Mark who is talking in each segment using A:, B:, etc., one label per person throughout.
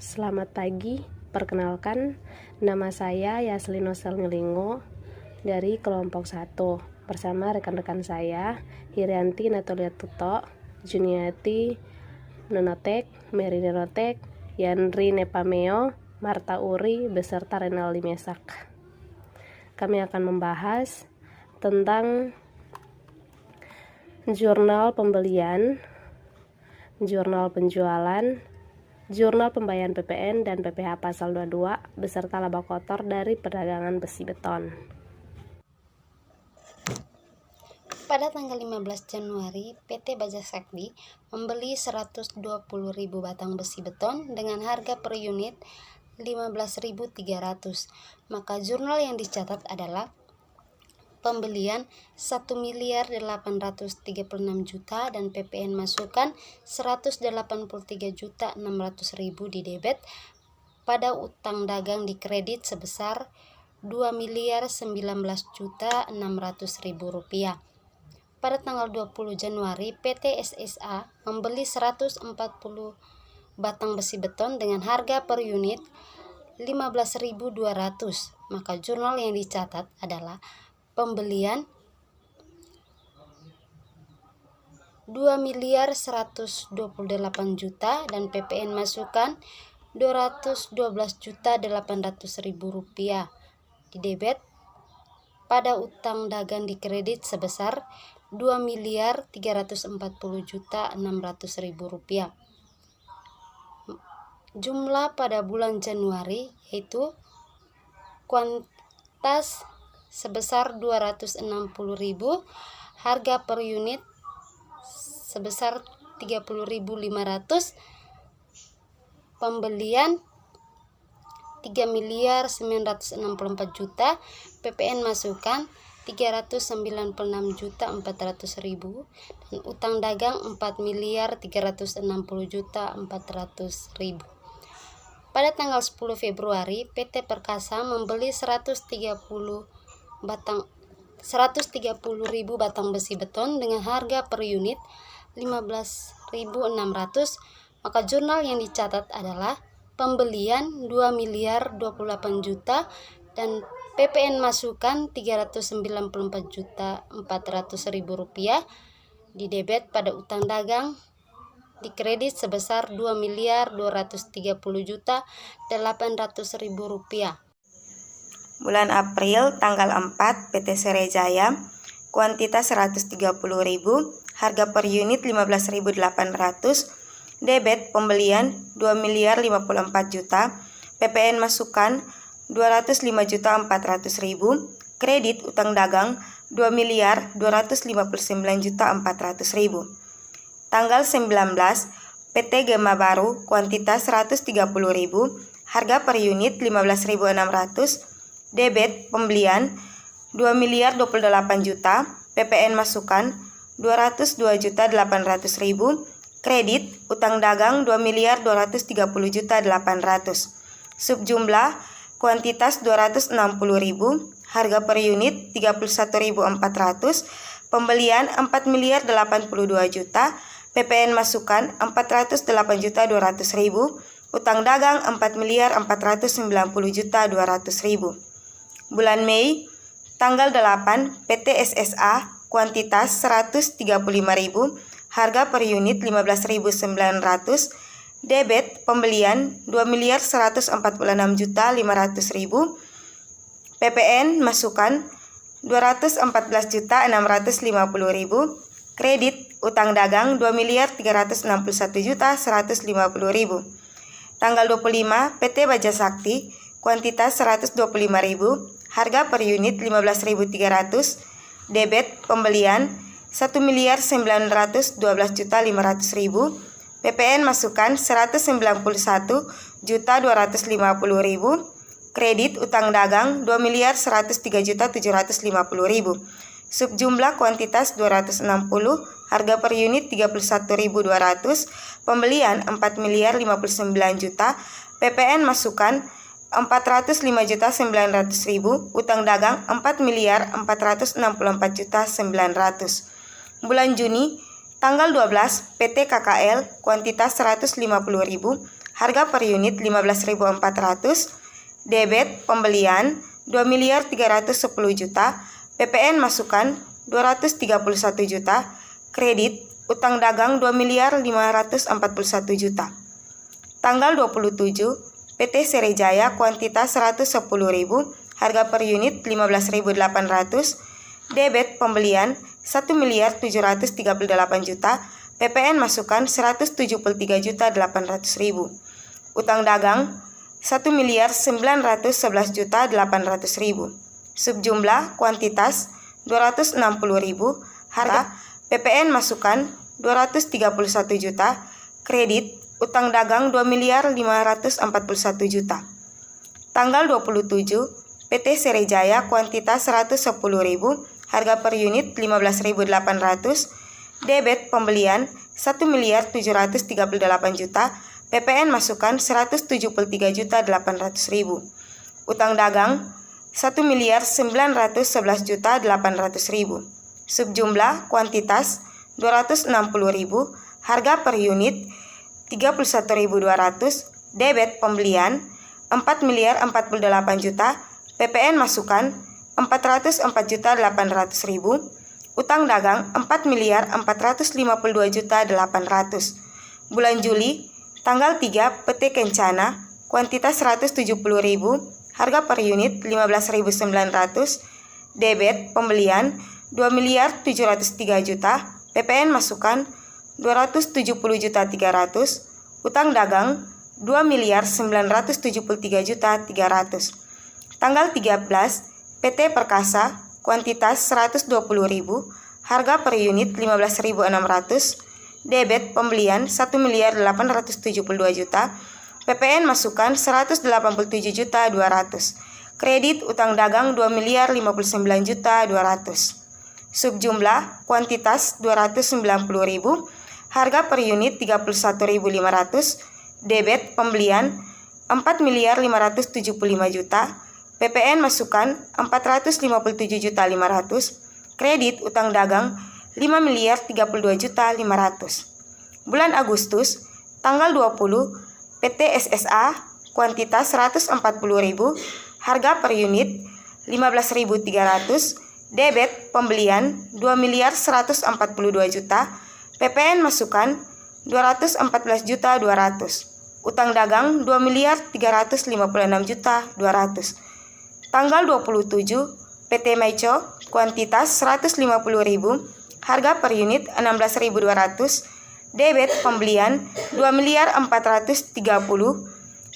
A: Selamat pagi, perkenalkan nama saya Yaslino Selngelingo dari kelompok 1 bersama rekan-rekan saya Hirianti Natalia Tuto, Juniati Nonotek, Mary Nenotek, Yanri Nepameo, Marta Uri, beserta Renaldi Mesak. Kami akan membahas tentang jurnal pembelian, jurnal penjualan, jurnal pembayaran PPN dan PPh pasal 22 beserta laba kotor dari perdagangan besi beton.
B: Pada tanggal 15 Januari, PT Baja Sakti membeli 120.000 batang besi beton dengan harga per unit 15.300. Maka jurnal yang dicatat adalah pembelian 1.836.000.000 dan PPN masukan 183.600.000 di debit. Pada utang dagang di kredit sebesar 2.019.600.000 rupiah. Pada tanggal 20 Januari, PT SSA membeli 140 batang besi beton dengan harga per unit 15.200. Maka jurnal yang dicatat adalah pembelian 2.128.000.000 dan PPN masukan 212.800.000 rupiah di debit. Pada utang dagang di kredit sebesar 2.340.600.000 rupiah. Jumlah pada bulan Januari yaitu kuantitas sebesar 260.000, harga per unit sebesar 30.500, pembelian 3.964.000.000, PPN masukan 396.400.000 dan utang dagang 4.360.400.000. Pada tanggal 10 Februari, PT Perkasa membeli 130.000 batang besi beton dengan harga per unit 15.600. Maka jurnal yang dicatat adalah pembelian 2.028.000.000 dan PPN masukan 394.400.000 rupiah di debit. Pada utang dagang di kredit sebesar 2.230.800.000 rupiah.
C: Bulan April tanggal 4 PT Serejaya kuantitas 130.000, harga per unit 15.800, debit pembelian 2.054.000.000, PPN masukan 205.400.000, kredit utang dagang 2.259.400.000. Tanggal 19 PT Gema Baru kuantitas 130.000, harga per unit 15.600, debit pembelian 2.028.000.000, PPN masukan 202.800.000, kredit utang dagang 2.230.800.000. Subjumlah kuantitas 260.000, harga per unit 31.400, pembelian 4.082.000.000, PPN masukan 408.200.000, utang dagang 4.490.200.000. Bulan Mei tanggal 8 PT SSA kuantitas 135.000, harga per unit 15.900, debit pembelian 2.146.500.000, PPN masukan 214.650.000, kredit utang dagang 2.361.150.000. Tanggal 25 PT Baja Sakti kuantitas 125.000, harga per unit 15.300, debit pembelian 1.912.500.000, PPN masukan 191.250.000, kredit utang dagang 2.103.750.000. Subjumlah kuantitas 260, harga per unit 31.200, pembelian 4.059.000.000, PPN masukan 405.900.000, utang dagang 4.464.900. Bulan Juni tanggal 12 PT KKL kuantitas 150.000, harga per unit 15.400, debit pembelian 2.310 juta, PPN masukan 231 juta, kredit utang dagang 2.541 juta. Tanggal 27, PT Serijaya kuantitas 110.000, harga per unit 15.800, debit pembelian 1.738 juta, PPN masukan 173.800.000. Utang dagang 1.911 juta 800.000. Subjumlah kuantitas 260.000, harga PPN masukan 231 juta, kredit utang dagang 2.541 juta. Tanggal 27, PT Serijaya kuantitas 110.000, harga per unit 15.800, debit pembelian 1.738 juta, PPN masukan 173.800.000. Utang dagang 1.911 juta 800.000. Subjumlah kuantitas 260.000, harga per unit 31.200, debit pembelian 4.048 juta, PPN masukan 404 juta 800.000. Utang dagang 4.452 juta 800. Bulan Juli, tanggal 3, PT Kencana, kuantitas 170.000, harga per unit 15.900, debit pembelian 2.703 juta, PPN masukan 270 juta 300, utang dagang 2.973 juta 300. Tanggal 13, PT Perkasa, kuantitas 120.000, harga per unit 15.600, debit pembelian 1.872 juta, PPN masukan 187 juta 200, kredit utang dagang 2.059 juta 200. Subjumlah kuantitas 290.000, harga per unit 31.500, debit pembelian 4.575 juta, PPN masukan 457 juta 500, kredit utang dagang 5.032 juta 500. Bulan Agustus, tanggal 20, PT SSA, kuantitas 140.000, harga per unit 15.300, debit pembelian 2.142 juta, PPN masukan 214 juta 200, utang dagang 2.356 juta 200. Tanggal 27, PT Meico, kuantitas 150.000, harga per unit 16.200, debit pembelian 2.430,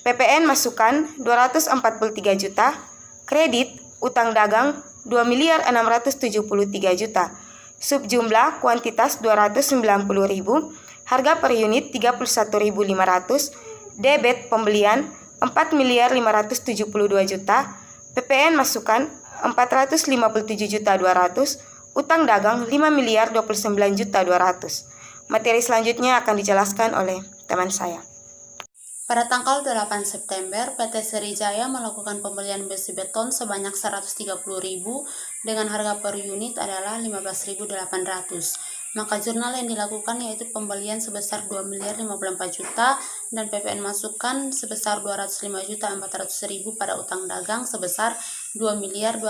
C: PPN masukan 243 juta, kredit utang dagang 2.673 juta. Subjumlah kuantitas 290.000, harga per unit 31.500, debit pembelian 4.572 juta, PPN masukan 457 juta 200, utang dagang 5.029 juta 200. Materi selanjutnya akan dijelaskan oleh teman saya.
B: Pada tanggal 8 September, PT Serijaya melakukan pembelian besi beton sebanyak 130.000 dengan harga per unit adalah 15.800. Maka jurnal yang dilakukan yaitu pembelian sebesar 2.054 juta dan PPN masukan sebesar 205.400.000 pada utang dagang sebesar 2.259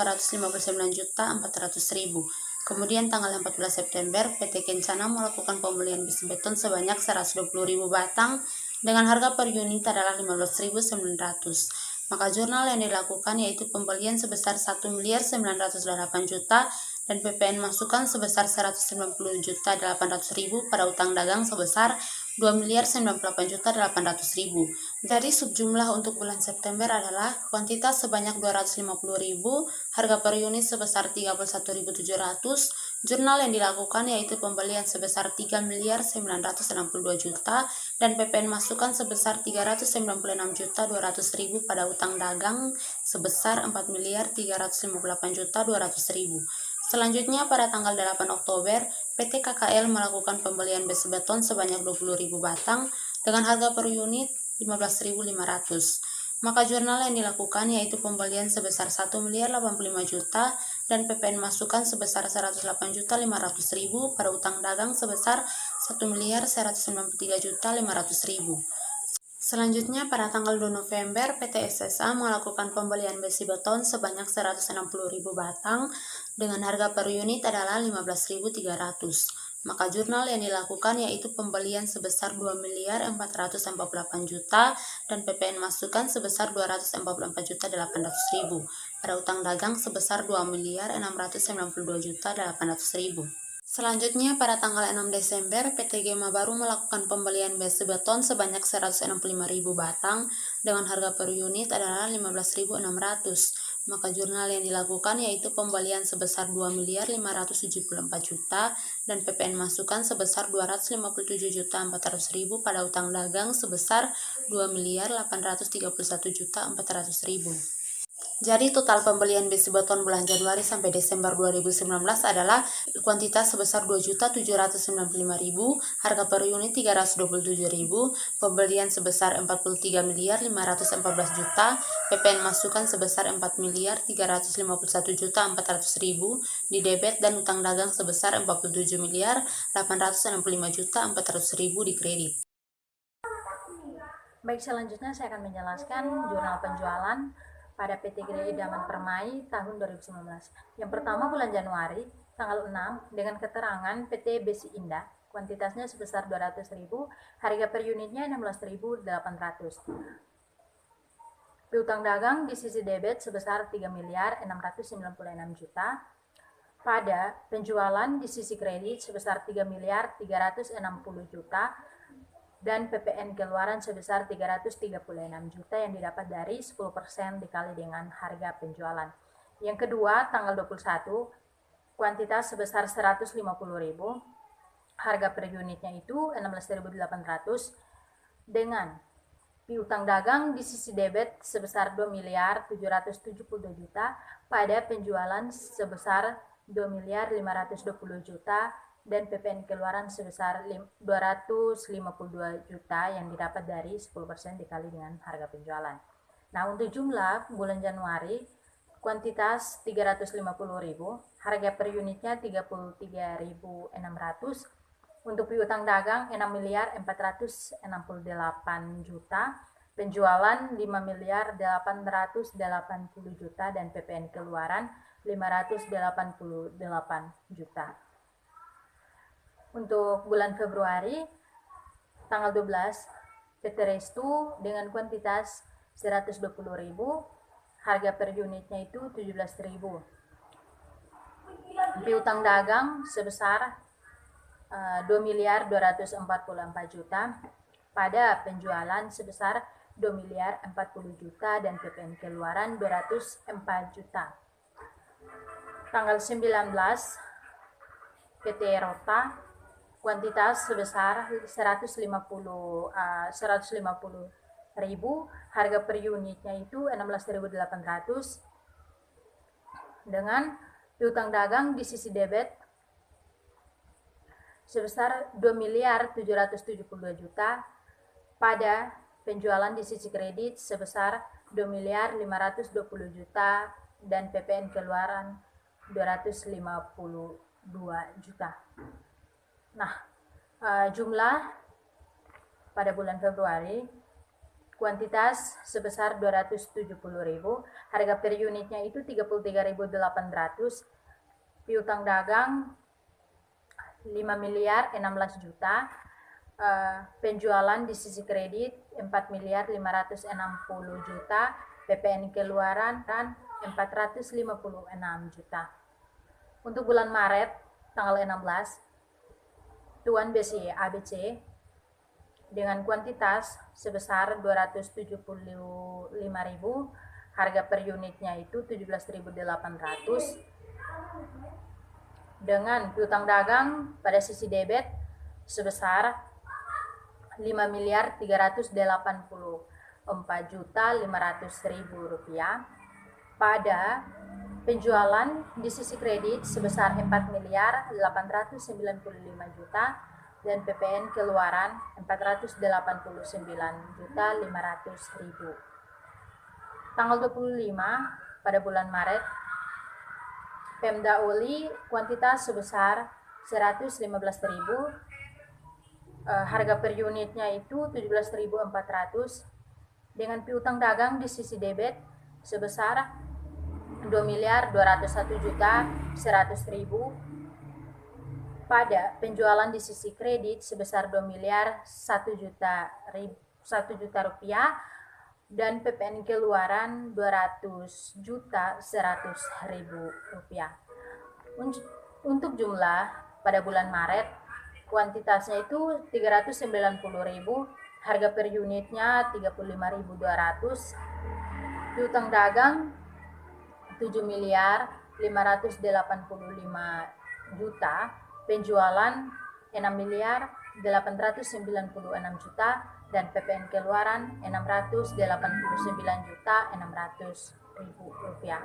B: juta 400.000. Kemudian tanggal 14 September, PT Kencana melakukan pembelian besi beton sebanyak 120.000 batang dengan harga per unit adalah 15.900. Maka jurnal yang dilakukan yaitu pembelian sebesar 1.908 juta dan PPN masukan sebesar 190 juta 800.000 pada utang dagang sebesar 2.098 juta 800.000. Dari subjumlah untuk bulan September adalah kuantitas sebanyak 250.000, harga per unit sebesar 31.700, jurnal yang dilakukan yaitu pembelian sebesar 3.962 juta dan PPN masukan sebesar 396 juta 200.000 pada utang dagang sebesar 4.358 juta 200.000. Selanjutnya pada tanggal 8 Oktober, PT KKL melakukan pembelian besi beton sebanyak 20.000 batang dengan harga per unit 15.500. Maka jurnal yang dilakukan yaitu pembelian sebesar 1.085 juta dan PPN masukan sebesar 108 juta 500.000 pada utang dagang sebesar 1.193 juta 500.000. Selanjutnya, pada tanggal 2 November, PT SSA melakukan pembelian besi beton sebanyak 160.000 batang dengan harga per unit adalah 15.300. Maka jurnal yang dilakukan yaitu pembelian sebesar 2.448 juta dan PPN masukan sebesar 244.800.000 pada utang dagang sebesar 2.692 juta 800.000. Selanjutnya, pada tanggal 6 Desember, PT Gema Baru melakukan pembelian besi beton sebanyak 165.000 batang dengan harga per unit adalah 15.600. Maka jurnal yang dilakukan yaitu pembelian sebesar 2.574 juta dan PPN masukan sebesar 257.400.000 pada utang dagang sebesar 2.831 juta 400.000. Jadi total pembelian besi beton bulan Januari sampai Desember 2019 adalah kuantitas sebesar 2.795.000, harga per unit 327.000, pembelian sebesar 43.514 juta, PPN masukan sebesar 4.351 juta 400.000, di debit dan utang dagang sebesar 47.865 juta 400.000 di kredit.
D: Baik, selanjutnya saya akan menjelaskan jurnal penjualan pada PT Gredi Daman Permai tahun 2019. Yang pertama bulan Januari, tanggal 6, dengan keterangan PT Besi Indah, kuantitasnya sebesar 200.000, harga per unitnya 16.800. Piutang dagang di sisi debit sebesar 3.696 juta. Pada penjualan di sisi kredit sebesar 3.360 juta. Dan PPN keluaran sebesar 336 juta yang didapat dari 10% dikali dengan harga penjualan. Yang kedua, tanggal 21, kuantitas sebesar 150.000, harga per unitnya itu 16.800, dengan piutang dagang di sisi debit sebesar 2.772 juta pada penjualan sebesar 2.520 juta dan PPN keluaran sebesar 252 juta yang didapat dari 10% dikali dengan harga penjualan. Nah, untuk jumlah bulan Januari, kuantitas 350.000, harga per unitnya 33.600, untuk piutang dagang 6.468 juta, penjualan 5.880 juta dan PPN keluaran 588 juta. Untuk bulan Februari, tanggal 12, PT Restu dengan kuantitas 120.000, harga per unitnya itu 17.000. Piutang dagang sebesar 2.244 juta, pada penjualan sebesar 2.040 juta dan PPN keluaran 204 juta. Tanggal 19, PT Rota kuantitas sebesar 150.000, harga per unitnya itu 16.800, dengan piutang dagang di sisi debit sebesar 2.772 juta, pada penjualan di sisi kredit sebesar 2.520 juta dan PPN keluaran 252 juta. Nah, jumlah pada bulan Februari, kuantitas sebesar 270.000, harga per unitnya itu 33.800, piutang dagang 5.016 juta, penjualan di sisi kredit 4.560 juta, PPN keluaran dan 456 juta. Untuk bulan Maret tanggal 16, Tuan Besi ABC dengan kuantitas sebesar 275.000, harga per unitnya itu 17.800, dengan piutang dagang pada sisi debit sebesar 5.384 juta 500.000 rupiah, pada penjualan di sisi kredit sebesar 4.895 juta dan PPN keluaran 489 juta 500.000. Tanggal 25 pada bulan Maret, Pemda Uli kuantitas sebesar 115.000, harga per unitnya itu 17.400, dengan piutang dagang di sisi debit sebesar 2.201.100.000, pada penjualan di sisi kredit sebesar 2.100.000 rupiah, dan PPN keluaran 200.100.000 rupiah. Untuk jumlah pada bulan Maret, kuantitasnya itu 390.000, harga per unitnya 35.200, piutang dagang 7.585.000.000, penjualan 6.896.000.000, dan PPN keluaran 689.600.000 rupiah.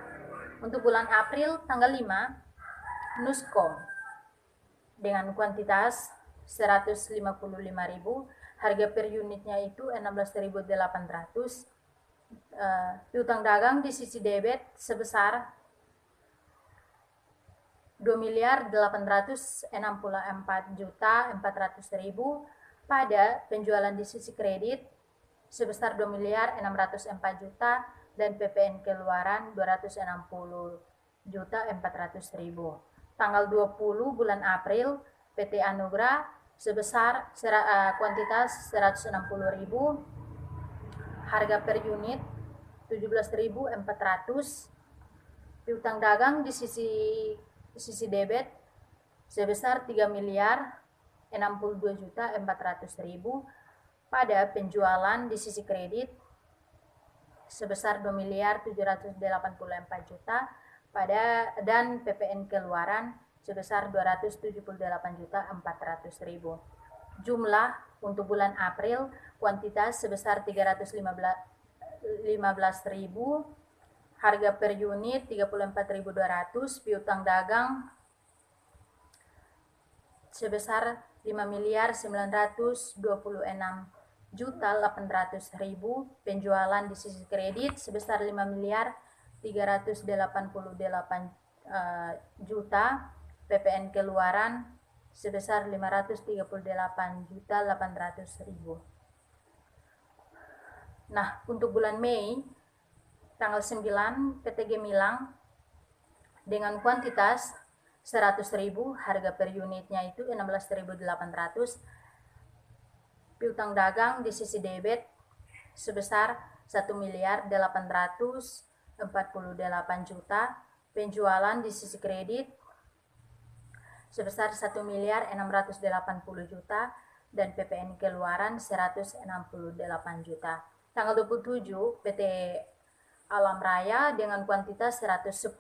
D: Untuk bulan April tanggal 5, Nuskom dengan kuantitas 155.000, harga per unitnya itu 16.800, piutang dagang di sisi debit sebesar 2.864.400.000, pada penjualan di sisi kredit sebesar 2.604.000.000, dan PPN keluaran 260.400.000. Tanggal 20 bulan April, PT Anugrah sebesar kuantitas 160.000, harga per unit 17.400, piutang dagang di sisi debit sebesar 3.062.400.000, pada penjualan di sisi kredit sebesar 2.784.000.000, dan PPN keluaran sebesar 278.400.000. Jumlah untuk bulan April, kuantitas sebesar 315.000, harga per unit 34.200, piutang dagang sebesar 5.926.800.000, penjualan di sisi kredit sebesar 5.388.000.000, PPN keluaran sebesar 538.800.000. Nah, untuk bulan Mei tanggal 9, PT Gemilang dengan kuantitas 100.000, harga per unitnya itu 16.800, piutang dagang di sisi debit sebesar 1.848.000.000, penjualan di sisi kredit sebesar 1.680.000.000, dan PPN keluaran 168 juta. Tanggal 27, PT Alam Raya dengan kuantitas 110.000,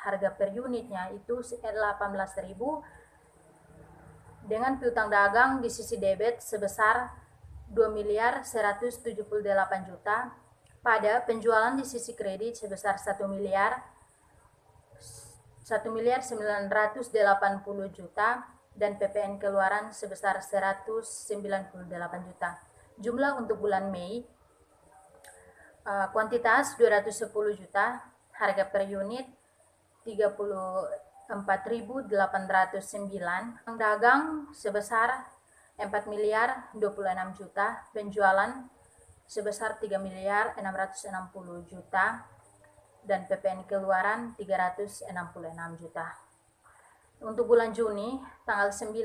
D: harga per unitnya itu 18.000, dengan piutang dagang di sisi debit sebesar 2.178.000.000, pada penjualan di sisi kredit sebesar 1.980.000.000, dan PPN keluaran sebesar 198 juta. Jumlah untuk bulan Mei, kuantitas 210 juta, harga per unit 34.809, dagang sebesar 4.026.000.000, penjualan sebesar 3.660.000.000, dan PPN keluaran 366 juta. Untuk bulan Juni tanggal 9,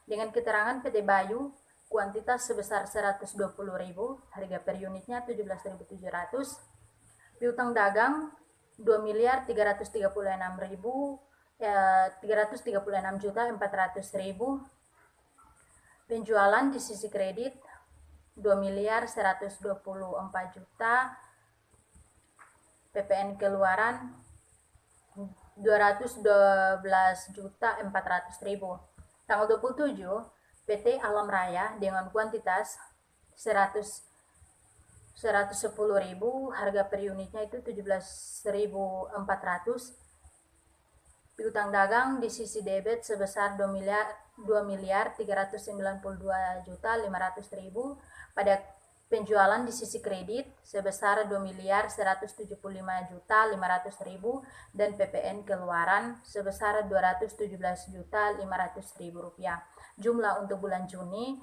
D: dengan keterangan PT Bayu, kuantitas sebesar 120.000, harga per unitnya 17.700, piutang dagang 2.336.400.000, penjualan di sisi kredit 2.124.000.000, PPN keluaran 212.400.000. Tanggal 27, PT Alam Raya dengan kuantitas 110.000, harga per unitnya itu 17.400, piutang dagang di sisi debit sebesar 2.392.500.000, pada penjualan di sisi kredit sebesar 2.175.500.000 dan PPN keluaran sebesar Rp217.500.000. Jumlah untuk bulan Juni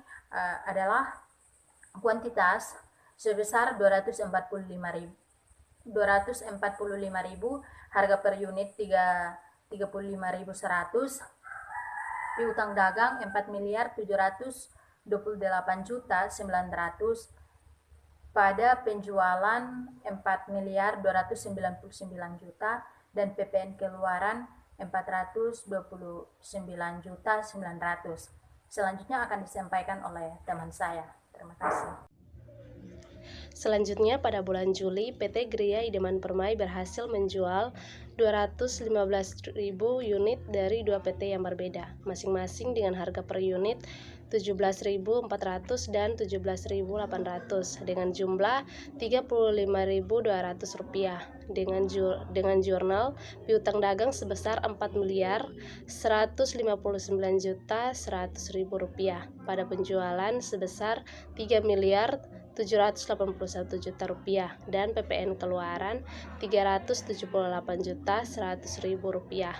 D: adalah kuantitas sebesar 245.000, harga per unit 35.100, piutang dagang 4.728.900.000 pada penjualan 4.299.000.000 dan PPN keluaran 429.900.000. Selanjutnya akan disampaikan oleh teman saya. Terima kasih.
A: Selanjutnya pada bulan Juli, PT Gria Idaman Permai berhasil menjual 215.000 unit dari dua PT yang berbeda, masing-masing dengan harga per unit 17.400 dan 17.800 dengan jumlah Rp35.200 dengan jurnal piutang dagang sebesar Rp4.159.100.000 pada penjualan sebesar Rp3.781.000.000 dan PPN keluaran Rp378.100.000.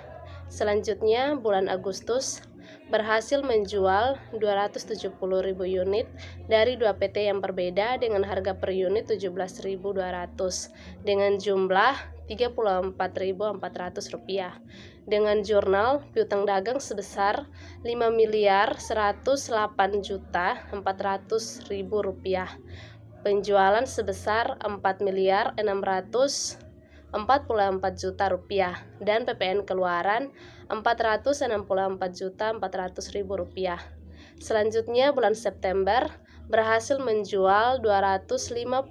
A: Selanjutnya bulan Agustus berhasil menjual 270.000 unit dari dua PT yang berbeda dengan harga per unit Rp17.200 dengan jumlah Rp34.400 dengan jurnal piutang dagang sebesar Rp5.108.400.000, penjualan sebesar Rp4.644.000.000 dan PPN keluaran Rp464.400.000. Selanjutnya bulan September berhasil menjual 255.000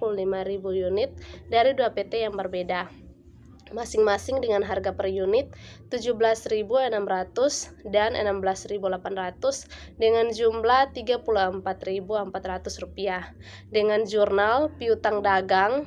A: unit dari dua PT yang berbeda, masing-masing dengan harga per unit Rp17.600 dan Rp16.800 dengan jumlah Rp34.400 dengan jurnal piutang dagang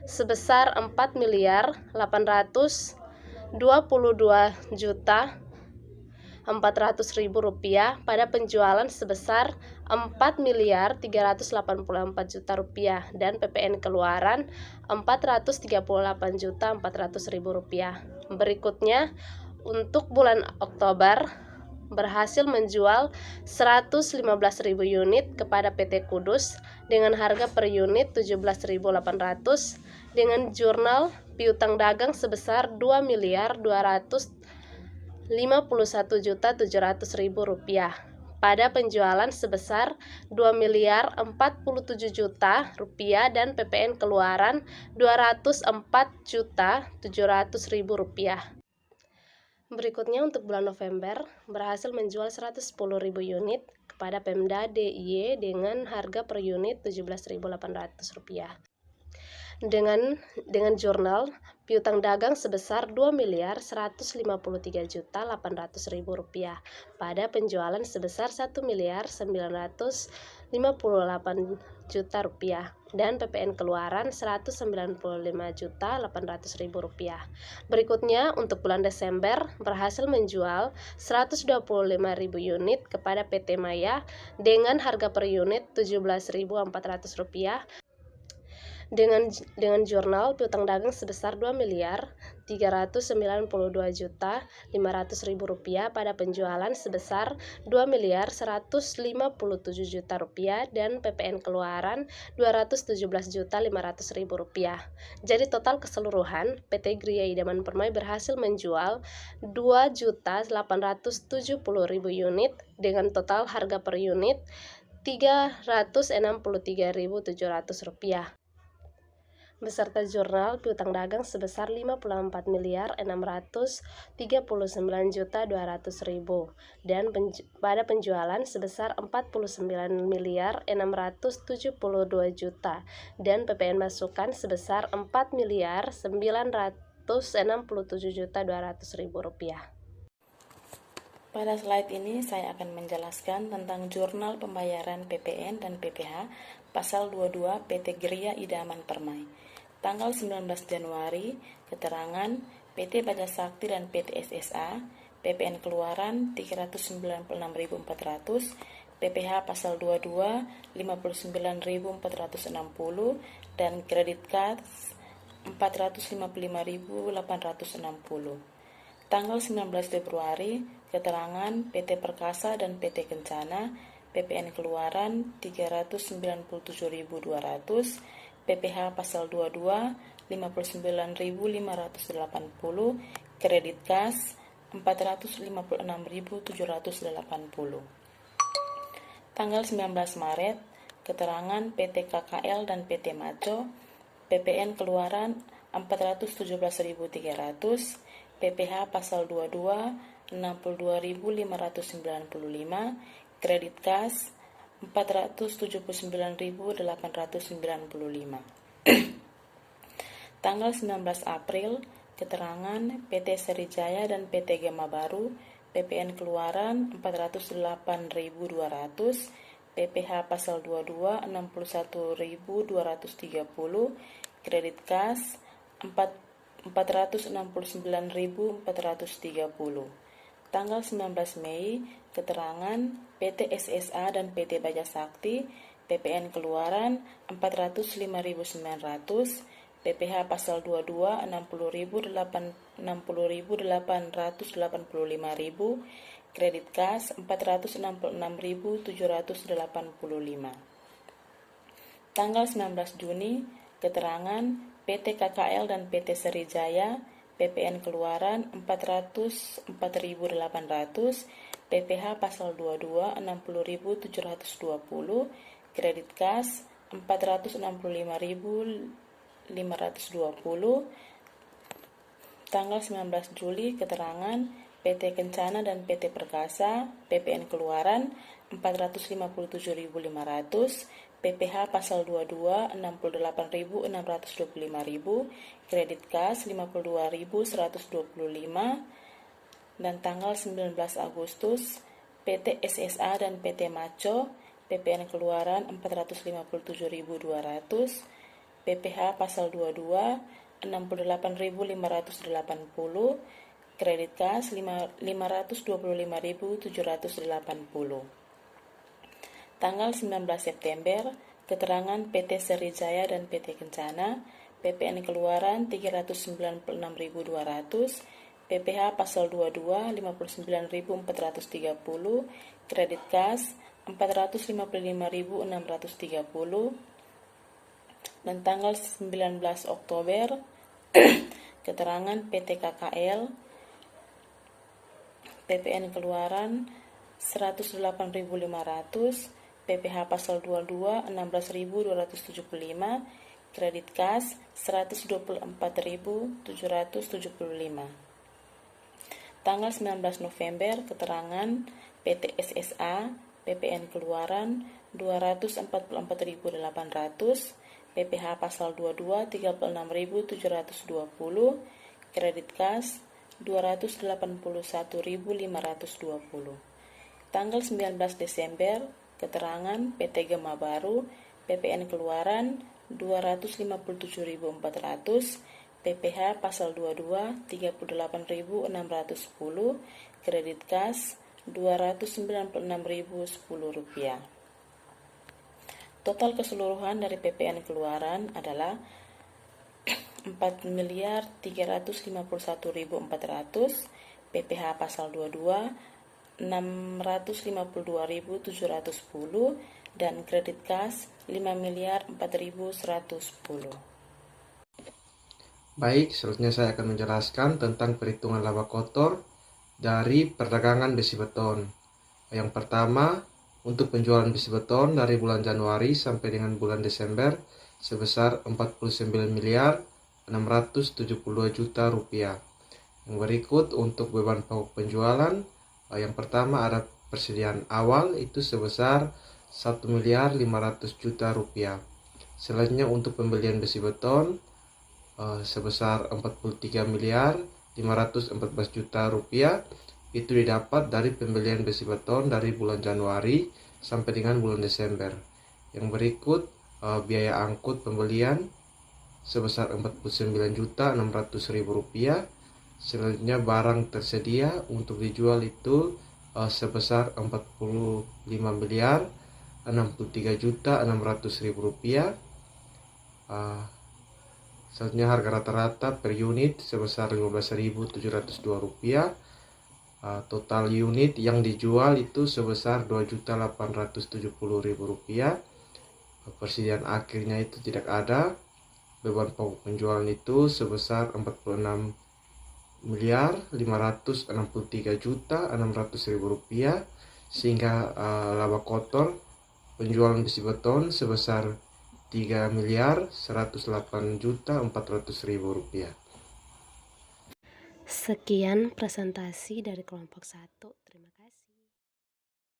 A: sebesar Rp4.422.400.000 pada penjualan sebesar Rp4.384.000.000 dan PPN keluaran Rp438.400.000. Berikutnya untuk bulan Oktober berhasil menjual 115.000 unit kepada PT Kudus dengan harga per unit Rp17.800 dengan jurnal piutang dagang sebesar Rp2.251.700.000 pada penjualan sebesar Rp2.047.000.000 dan PPN keluaran Rp204.700.000. Berikutnya untuk bulan November berhasil menjual 110.000 unit kepada Pemda DIY dengan harga per unit Rp17.800 dengan jurnal piutang dagang sebesar Rp2.153.800.000 pada penjualan sebesar Rp1.958.000.000 dan PPN keluaran Rp195.800.000. Berikutnya untuk bulan Desember berhasil menjual 125.000 unit kepada PT Maya dengan harga per unit Rp17.400 dengan jurnal piutang dagang sebesar Rp2.392.500.000 pada penjualan sebesar Rp2.157.000.000 dan PPN keluaran Rp217.500.000. Jadi total keseluruhan PT Gria Idaman Permai berhasil menjual 2.870.000 unit dengan total harga per unit Rp363.700 beserta jurnal piutang dagang sebesar Rp59.639.200.000 dan pada penjualan sebesar Rp49.672.000.000 dan PPN masukan sebesar Rp4.967.200.000.
E: Pada slide ini saya akan menjelaskan tentang jurnal pembayaran PPN dan PPh pasal 22 PT Gria Idaman Permai. Tanggal 19 Januari, keterangan PT Baja Sakti dan PT SSA, PPN keluaran 396.400, PPH pasal 22 59.460 dan kredit kas 455.860. Tanggal 19 Februari, keterangan PT Perkasa dan PT Kencana, PPN keluaran 397.200, PPH pasal 22 59.580, kredit kas 456.780. Tanggal 19 Maret, keterangan PT KKL dan PT Maco, PPN keluaran 417.300, PPH pasal 22 62.595, kredit kas 479.895. Tanggal 19 April, keterangan PT Serijaya dan PT Gema Baru, PPN keluaran 408.200, PPH pasal 22 61.230, kredit kas 469.430. Tanggal 19 Mei, keterangan PT SSA dan PT Baja Sakti, PPN keluaran 405.900, PPH pasal 22 60.885.000, kredit kas 466.785. Tanggal 19 Juni, keterangan PT KKL dan PT Serijaya, PPN keluaran 404.800, PPH pasal 22 60.720, kredit kas 465.520. Tanggal 19 Juli, keterangan PT Kencana dan PT Perkasa, PPN keluaran 457.500, PPH pasal 22 68.625.000, kredit kas 52.125. Dan tanggal 19 Agustus, PT SSA dan PT Maco, PPN keluaran 457.200, PPH pasal 22 68.580, kredit kas 525.780. Tanggal 19 September, keterangan PT Serijaya dan PT Kencana, PPN keluaran 396.200, PPH pasal 22 59.430, kredit kas 455.630. Dan tanggal 19 Oktober, keterangan PT KKL, PPN keluaran 108.500, PPH pasal 22 16.275, kredit kas 124.775. Tanggal 19 November, keterangan PT SSA, PPN keluaran 244.800, PPH pasal 22 36.720, kredit kas 281.520. Tanggal 19 Desember, keterangan PT Gema Baru, PPN keluaran 257.400, PPH pasal 22 38.610, kredit kas 296.010 rupiah. Total keseluruhan dari PPN keluaran adalah 4.351.400, PPH pasal 22 652.710 dan kredit kas 5.004.110.
F: Baik, selanjutnya saya akan menjelaskan tentang perhitungan laba kotor dari perdagangan besi beton. Yang pertama, untuk penjualan besi beton dari bulan Januari sampai dengan bulan Desember sebesar 49.672 juta rupiah. Yang berikut untuk beban pokok penjualan, yang pertama ada persediaan awal itu sebesar 1.500 juta rupiah. Selanjutnya untuk pembelian besi beton sebesar 43.514 juta rupiah, itu didapat dari pembelian besi beton dari bulan Januari sampai dengan bulan Desember. Yang berikut biaya angkut pembelian sebesar 49.600.000 rupiah. Selanjutnya barang tersedia untuk dijual itu sebesar 45.063.600.000 rupiah. Selanjutnya harga rata-rata per unit sebesar 15.702 rupiah. Total unit yang dijual itu sebesar 2.870.000 rupiah. Persediaan akhirnya itu tidak ada. Beban pokok penjualan itu sebesar 46.563.600.000 rupiah, sehingga laba kotor penjualan besi beton sebesar 3.108.400.000 rupiah.
A: Sekian presentasi dari kelompok 1. Terima kasih.